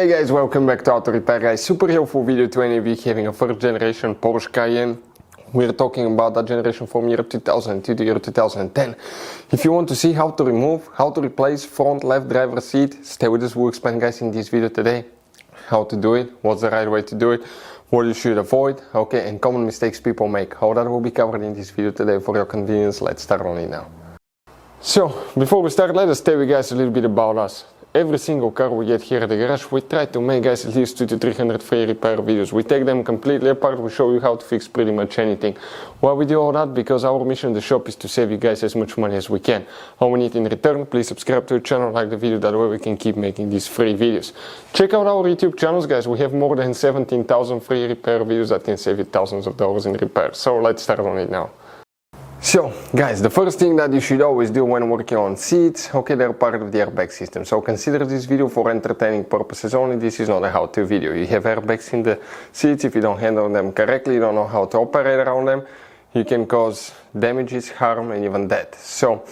Hey guys, welcome back to Auto Repair guys. Super helpful video to any of you having a first generation Porsche Cayenne. We're talking about that generation from year 2000 to the year 2010. If you want to see how to remove, how to replace front left driver seat, stay with us. We'll explain guys in this video today how to do it, what's the right way to do it, what you should avoid, okay, and common mistakes people make. How that will be covered in this video today for your convenience. Let's start on it now. So, before we start, let us tell you guys a little bit about us. Every single car we get here at the garage, we try to make guys at least 200 to 300 free repair videos. We take them completely apart, we show you how to fix pretty much anything. Why we do all that? Because our mission in the shop is to save you guys as much money as we can. All we need in return, please subscribe to the channel, like the video, that way we can keep making these free videos. Check out our YouTube channels guys, we have more than 17,000 free repair videos that can save you thousands of dollars in repair. So let's start on it now. So guys, the first thing that you should always do when working on seats, okay, they're part of the airbag system. So consider this video for entertaining purposes only. This is not a how-to video. You have airbags in the seats. If you don't handle them correctly, you don't know how to operate around them, you can cause damages, harm, and even death. So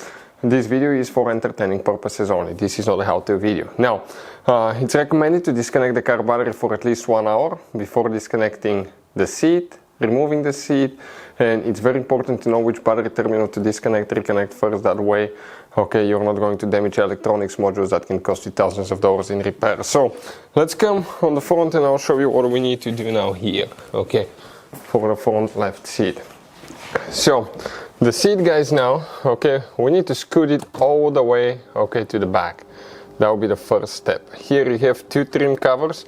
this video is for entertaining purposes only. This is not a how-to video. Now, it's recommended to disconnect the car battery for at least 1 hour before disconnecting the seat, removing the seat, and it's very important to know which battery terminal to disconnect, reconnect first. That way, okay, you're not going to damage electronics modules that can cost you thousands of dollars in repair. So let's come on the front and I'll show you what we need to do now here, okay, for the front left seat. So the seat guys now, okay, we need to scoot it all the way, okay, to the back. That will be the first step. Here you have 2 trim covers.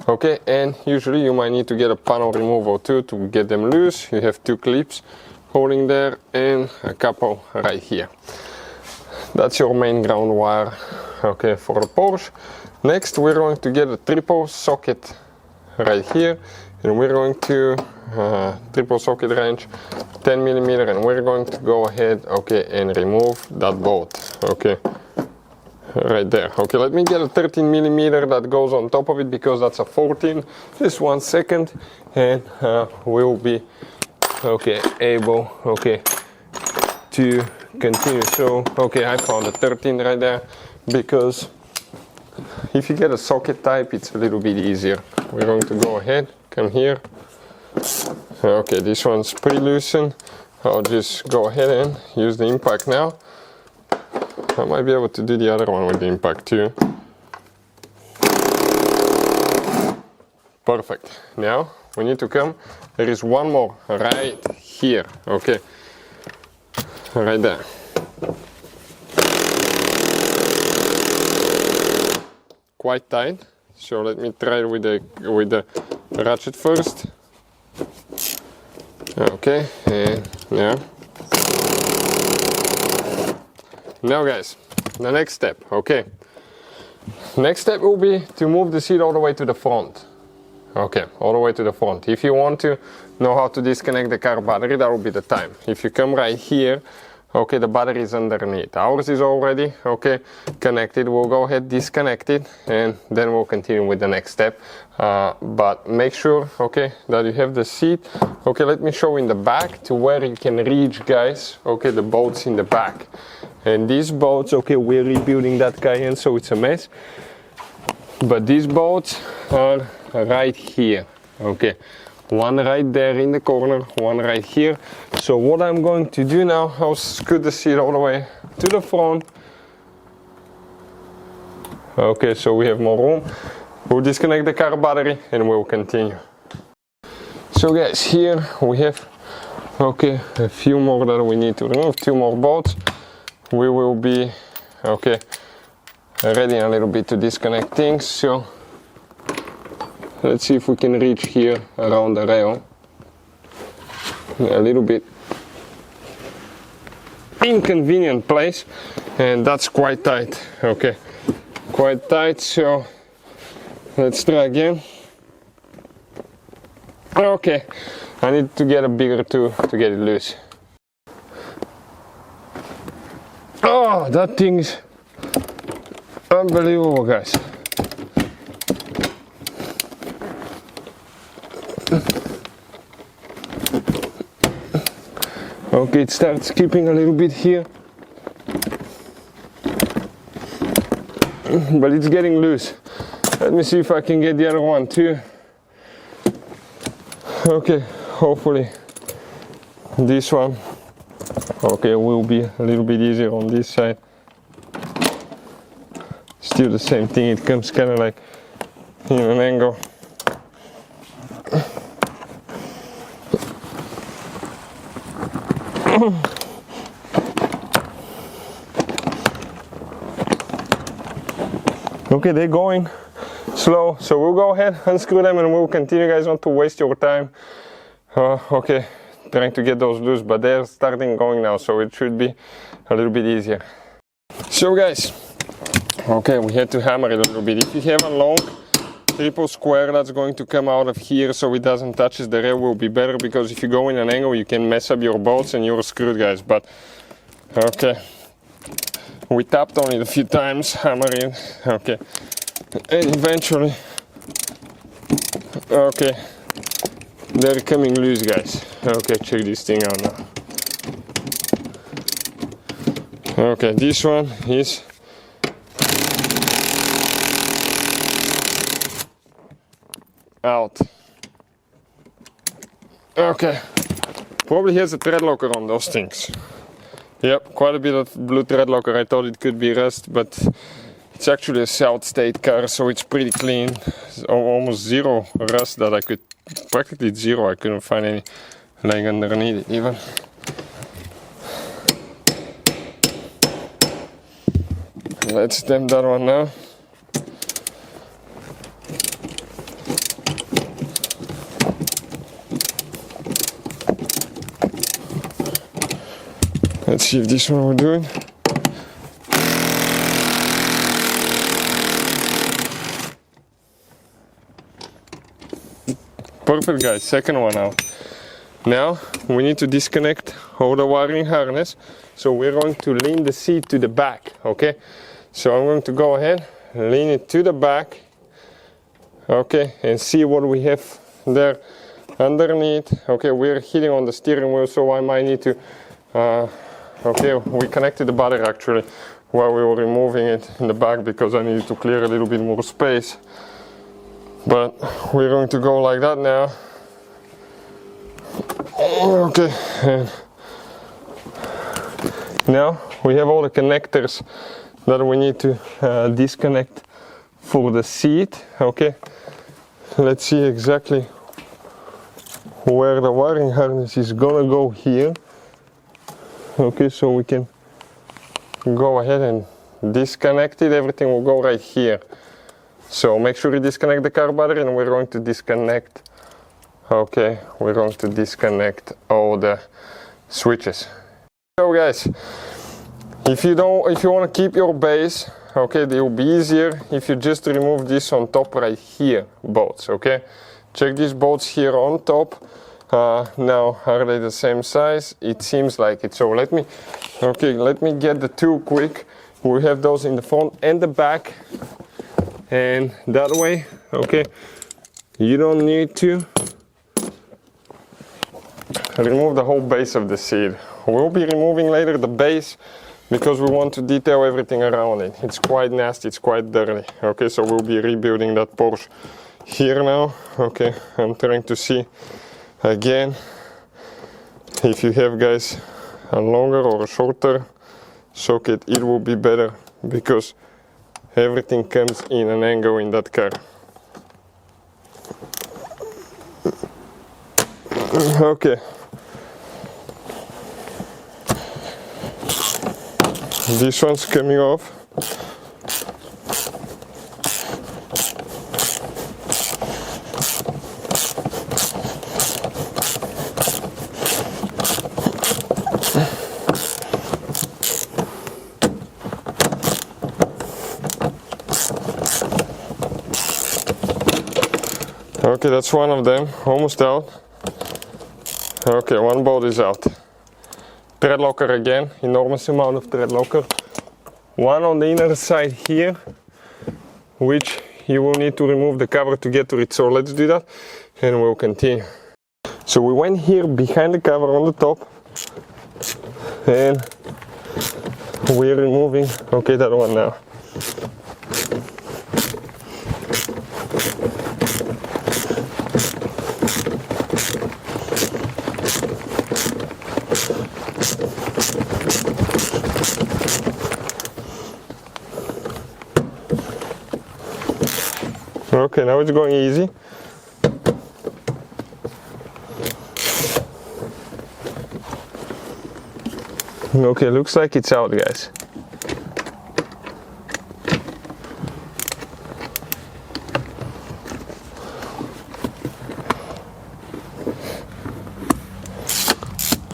Okay, and usually you might need to get a panel removal too to get them loose. You have 2 clips holding there and a couple right here. That's your main ground wire, okay, for the Porsche. Next we're going to get a triple socket right here, and we're going to triple socket wrench 10mm, and we're going to go ahead, okay, and remove that bolt, okay, right there. Okay, let me get a 13mm that goes on top of it because that's a 14. Just 1 second and we'll be, okay, able, okay, to continue. So, okay, I found a 13 right there, because if you get a socket type, it's a little bit easier. We're going to go ahead, come here. Okay, this one's pretty loosened. I'll just go ahead and use the impact now. I might be able to do the other one with the impact too. Perfect. Now we need to come. There is one more right here. Okay. Right there. Quite tight. So let me try it with the ratchet first. Okay. And yeah. Now guys, the next step, okay. Next step will be to move the seat all the way to the front. Okay, all the way to the front. If you want to know how to disconnect the car battery, that will be the time. If you come right here, okay, the battery is underneath. Ours is already, okay, connected. We'll go ahead, disconnect it, and then we'll continue with the next step. But make sure, okay, that you have the seat. Okay, let me show in the back to where you can reach, guys, okay, the bolts in the back. And these bolts, okay, we're rebuilding that Cayenne, so it's a mess. But these bolts are right here, okay. One right there in the corner, one right here. So what I'm going to do now, I'll scoot the seat all the way to the front. Okay, so we have more room. We'll disconnect the car battery and we'll continue. So guys, here we have, okay, a few more that we need to remove, 2 more bolts. We will be, okay, ready a little bit to disconnect things. So let's see if we can reach here around the rail. A little bit inconvenient place, and that's quite tight. Okay, quite tight. So let's try again. Okay, I need to get a bigger tool to get it loose. Oh, that thing is unbelievable, guys. Okay, it starts skipping a little bit here. but it's getting loose. Let me see if I can get the other one too. Okay, hopefully this one, okay, will be a little bit easier on this side. Still the same thing, it comes kind of like in an angle. Okay, they're going slow, so we'll go ahead, unscrew them, and we'll continue, guys. Not to waste your time. Okay, trying to get those loose, but they're starting going now, so it should be a little bit easier. So guys, okay, we had to hammer it a little bit. If you have a long triple square that's going to come out of here so it doesn't touch the rail, will be better, because if you go in an angle you can mess up your bolts and you're screwed, guys. But okay, we tapped on it a few times, hammering, okay, and eventually, okay, they're coming loose, guys. Okay, check this thing out now. Okay, this one is out. Okay, probably has a thread locker on those things. Yep, quite a bit of blue thread locker. I thought it could be rust, but it's actually a South State car, so it's pretty clean. It's almost zero rust that I could, practically zero. I couldn't find any laying underneath it even. Let's stamp that one now. Let's see if this one will do it. Perfect, guys, second one out. Now we need to disconnect all the wiring harness. So we're going to lean the seat to the back, okay? So I'm going to go ahead, lean it to the back, okay, and see what we have there underneath. Okay, we're hitting on the steering wheel, so I might need to okay, we connected the battery actually while we were removing it in the back, because I needed to clear a little bit more space. But we're going to go like that now. Okay, and now we have all the connectors that we need to disconnect for the seat. Okay, let's see exactly where the wiring harness is gonna go here. Okay, so we can go ahead and disconnect it. Everything will go right here. So make sure you disconnect the car battery, and we're going to disconnect, okay, we're going to disconnect all the switches. So guys, if you want to keep your base, okay, it will be easier if you just remove this on top right here, bolts, okay? Check these bolts here on top. Now, are they the same size? It seems like it. So let me get the two quick. We have those in the front and the back, and that way, okay, you don't need to remove the whole base of the seat. We'll be removing later the base because we want to detail everything around it. It's quite nasty, it's quite dirty. Okay, so we'll be rebuilding that Porsche here now. Okay, I'm trying to see again if you have, guys, a longer or a shorter socket, it will be better because everything comes in an angle in that car. Okay, this one's coming off. Okay, that's one of them, almost out. Okay, one bolt is out. Thread locker again, enormous amount of thread locker. One on the inner side here, which you will need to remove the cover to get to it. So let's do that and we'll continue. So we went here behind the cover on the top and we're removing, okay, that one now. Okay, now it's going easy. Okay, looks like it's out, guys.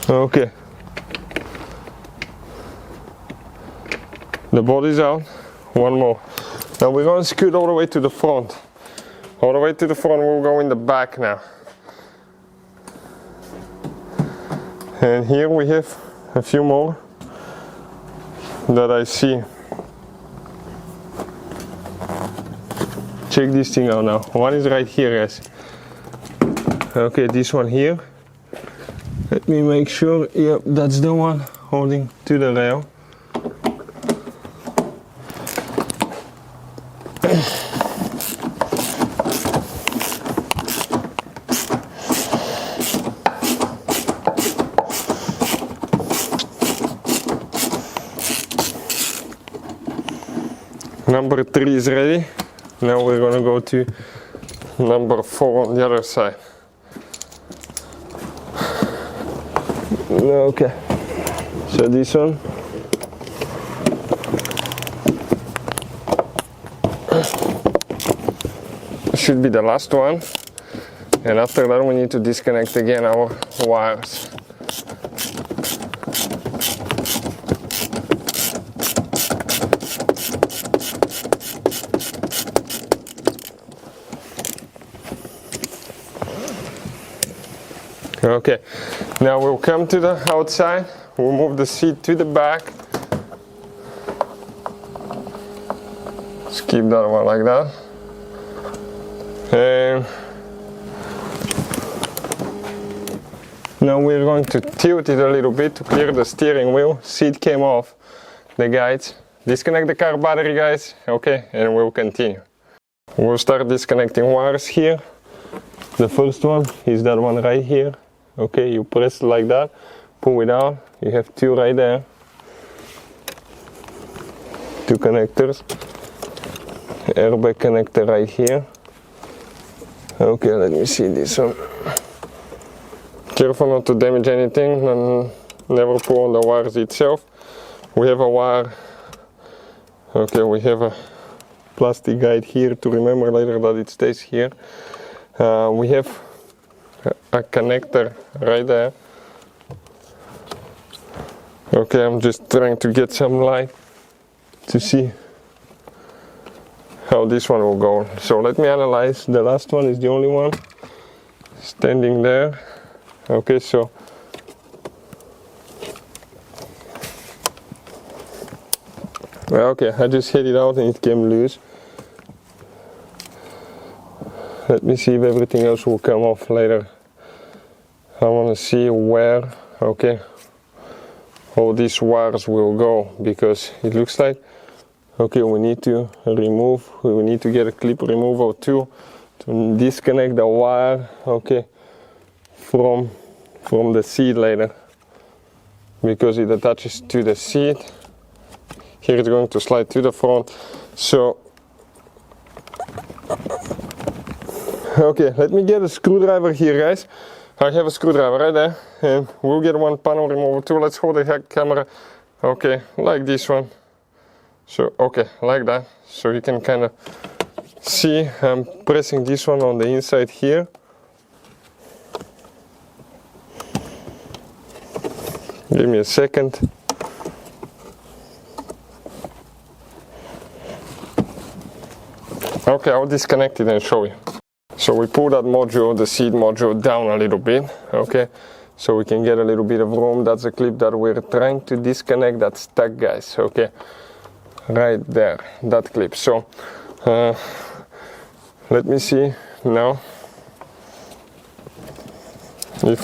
Okay. The body's out. One more. Now we're going to scoot all the way to the front. All the way to the front, we'll go in the back now. And here we have a few more that I see. Check this thing out now. One is right here, guys. Okay, this one here. Let me make sure. Yep, that's the one holding to the rail. Number 3 is ready. Now we're gonna go to number 4 on the other side. Okay, so this one. Should be the last one. And after that we need to disconnect again our wires. Okay, now we'll come to the outside, we'll move the seat to the back. Just keep that one like that. And now we're going to tilt it a little bit to clear the steering wheel. Seat came off, the guides. Disconnect the car battery, guys. Okay, and we'll continue. We'll start disconnecting wires here. The first one is that one right here. Okay, you press it like that, pull it out, you have 2 right there. 2 connectors. Airbag connector right here. Okay, let me see this one. Careful not to damage anything and never pull on the wires itself. We have a wire. Okay, we have a plastic guide here to remember later that it stays here. We have a connector right there. Okay, I'm just trying to get some light to see how this one will go. So let me analyze. The last one is the only one standing there. Okay, so okay, I just hit it out and it came loose. Let me see if everything else will come off later. I want to see where, okay, all these wires will go, because it looks like, okay, we need to remove, we need to get a clip removal too, to disconnect the wire, okay, from the seat later, because it attaches to the seat. Here it's going to slide to the front. So okay, let me get a screwdriver here, guys. I have a screwdriver right there, and we'll get one panel removal too. Let's hold the camera, okay, like this one. So, okay, like that. So you can kind of see I'm pressing this one on the inside here. Give me a second. Okay, I'll disconnect it and show you. So we pull that module, the seat module, down a little bit, okay? So we can get a little bit of room. That's a clip that we're trying to disconnect, that's stuck, guys, okay? Right there, that clip. So let me see now if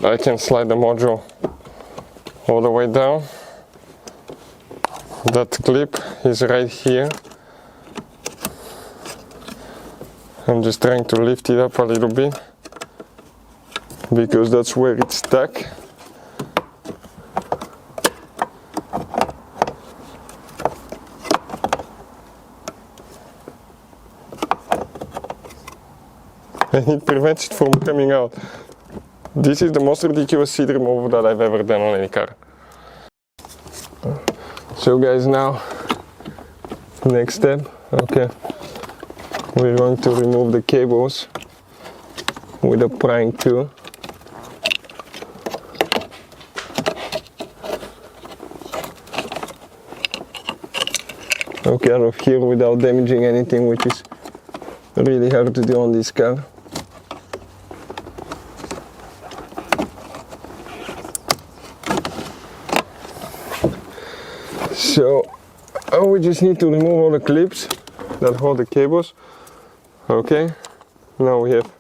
I can slide the module all the way down. That clip is right here. I'm just trying to lift it up a little bit. because that's where it's stuck. And it prevents it from coming out. This is the most ridiculous seat removal that I've ever done on any car. So guys, now next step, okay, we're going to remove the cables with a prying tool. Okay, out of here without damaging anything, which is really hard to do on this car. So we just need to remove all the clips that hold the cables. Okay, now we have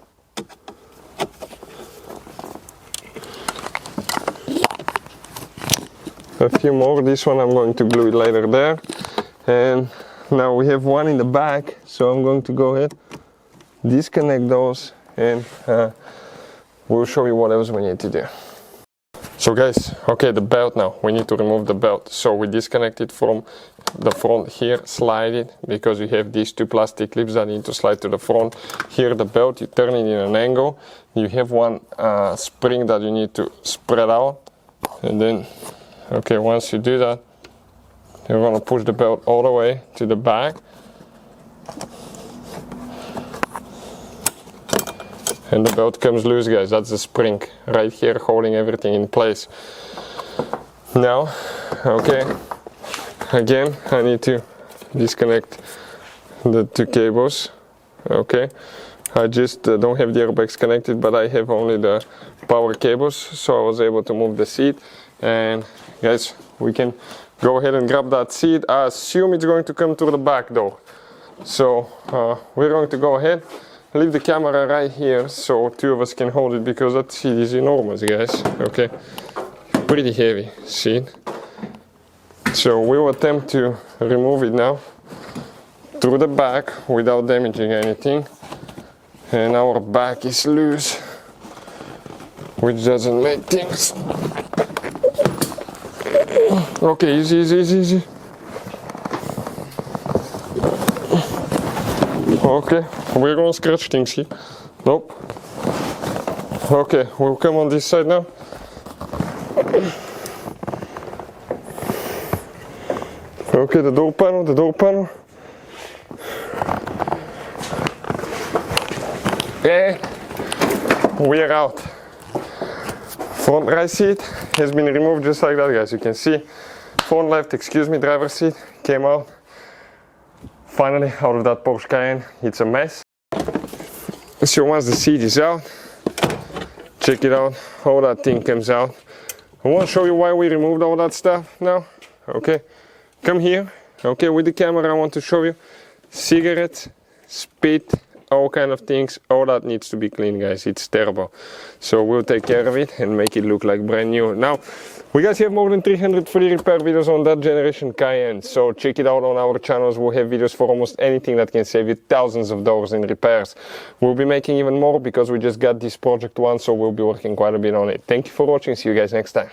a few more. This one I'm going to glue it later there. And now we have one in the back, so I'm going to go ahead, disconnect those, and we'll show you what else we need to do. So guys, okay, the belt now, we need to remove the belt. So we disconnect it from the front here, slide it, because you have these two plastic clips that need to slide to the front. Here the belt, you turn it in an angle. You have one spring that you need to spread out. And then, okay, once you do that, you're going to push the belt all the way to the back. And the belt comes loose, guys. That's the spring right here holding everything in place. Now, okay, again, I need to disconnect the two cables. Okay, I just don't have the airbags connected, but I have only the power cables, so I was able to move the seat. And guys, we can go ahead and grab that seat. I assume it's going to come through the back door. So we're going to go ahead, leave the camera right here so two of us can hold it, because that seat is enormous, guys. Okay, pretty heavy seat. So we'll attempt to remove it now through the back without damaging anything. And our back is loose, which doesn't make things. Okay, easy, easy, easy, easy. Okay, we're gonna scratch things here. Nope. Okay, we'll come on this side now. Okay, the door panel, the door panel. Okay, we are out. Front right seat has been removed just like that, guys. You can see front left, excuse me, driver's seat came out. Finally out of that Porsche Cayenne. It's a mess. So once the seat is out, check it out, all that thing comes out. I want to show you why we removed all that stuff now. Okay, come here. Okay, with the camera I want to show you cigarettes, spit, all kind of things, all that needs to be clean, guys. It's terrible. So we'll take care of it and make it look like brand new. Now, we guys have more than 300 free repair videos on that generation Cayenne, so check it out on our channels. We'll have videos for almost anything that can save you thousands of dollars in repairs. We'll be making even more because we just got this project one, so we'll be working quite a bit on it. Thank you for watching. See you guys next time.